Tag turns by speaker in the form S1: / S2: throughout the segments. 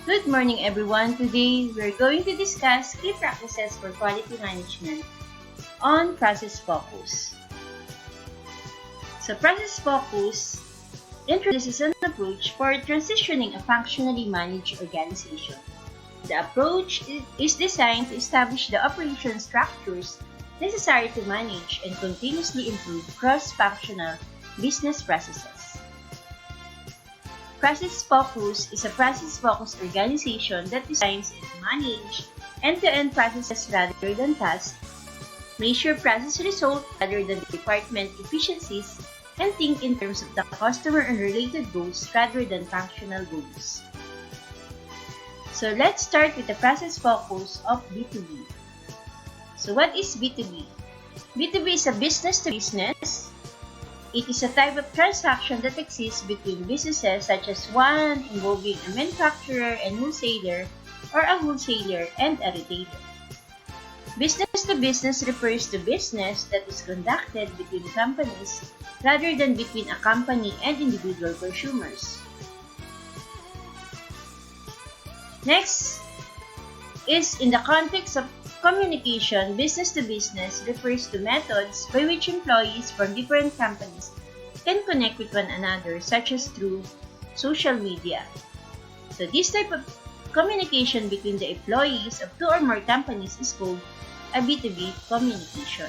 S1: Good morning, everyone. Today, we're going to discuss key practices for quality management on process focus. So, process focus introduces an approach for transitioning a functionally managed organization. The approach is designed to establish the operation structures necessary to manage and continuously improve cross-functional business processes. Process Focus is a process-focused organization that designs and manages end-to-end processes rather than tasks, measure process results rather than department efficiencies, and think in terms of the customer and related goals rather than functional goals. So let's start with the process focus of B2B. So what is B2B? B2B is a business-to-business. It is a type of transaction that exists between businesses such as one involving a manufacturer and wholesaler or a wholesaler and a retailer. Business-to-business refers to business that is conducted between companies rather than between a company and individual consumers. Next is in the context of communication, business-to-business refers to methods by which employees from different companies can connect with one another, such as through social media. So this type of communication between the employees of two or more companies is called a B2B communication.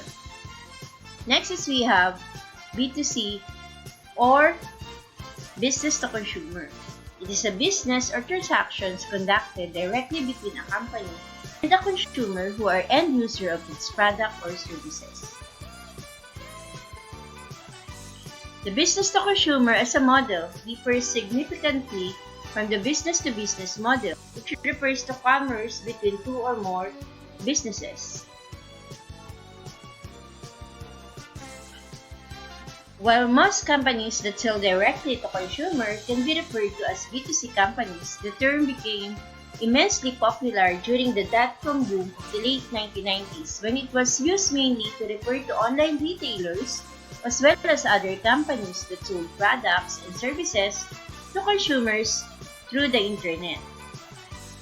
S1: Next is we have B2C or business-to-consumer. It is a business or transactions conducted directly between a company and the consumer who are end user of its product or services. The business-to-consumer as a model differs significantly from the business-to-business model, which refers to commerce between two or more businesses. While most companies that sell directly to consumer can be referred to as B2C companies, the term became immensely popular during the dot-com boom of the late 1990s when it was used mainly to refer to online retailers as well as other companies that sold products and services to consumers through the internet.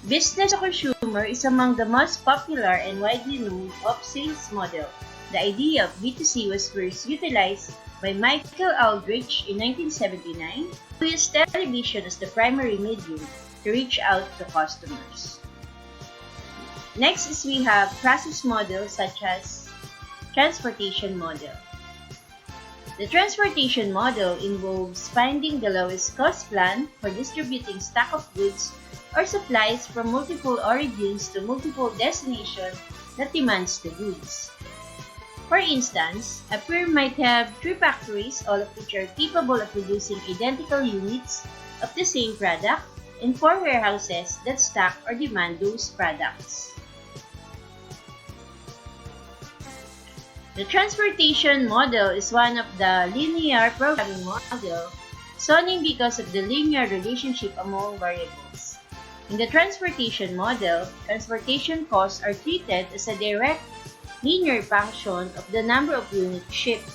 S1: Business to consumer is among the most popular and widely known of sales model. The idea of B2C was first utilized by Michael Aldrich in 1979, who used television as the primary medium to reach out to customers. Next is we have process models such as transportation model. The transportation model involves finding the lowest cost plan for distributing stock of goods or supplies from multiple origins to multiple destinations that demands the goods. For instance, a firm might have 3 factories, all of which are capable of producing identical units of the same product, and 4 warehouses that stock or demand those products. The transportation model is one of the linear programming model, so named because of the linear relationship among variables. In the transportation model, transportation costs are treated as a direct linear function of the number of units shipped.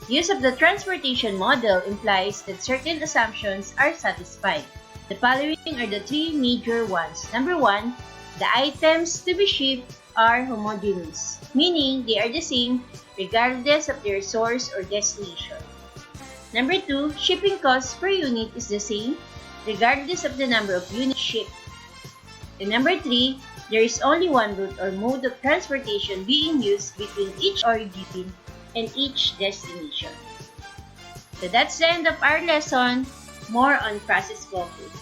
S1: Use of the transportation model implies that certain assumptions are satisfied. The following are the 3 major ones. Number 1, the items to be shipped are homogeneous, meaning they are the same regardless of their source or destination. Number 2, shipping cost per unit is the same regardless of the number of units shipped. And number 3, there is only one route or mode of transportation being used between each origin and each destination. So that's the end of our lesson. More on process focus.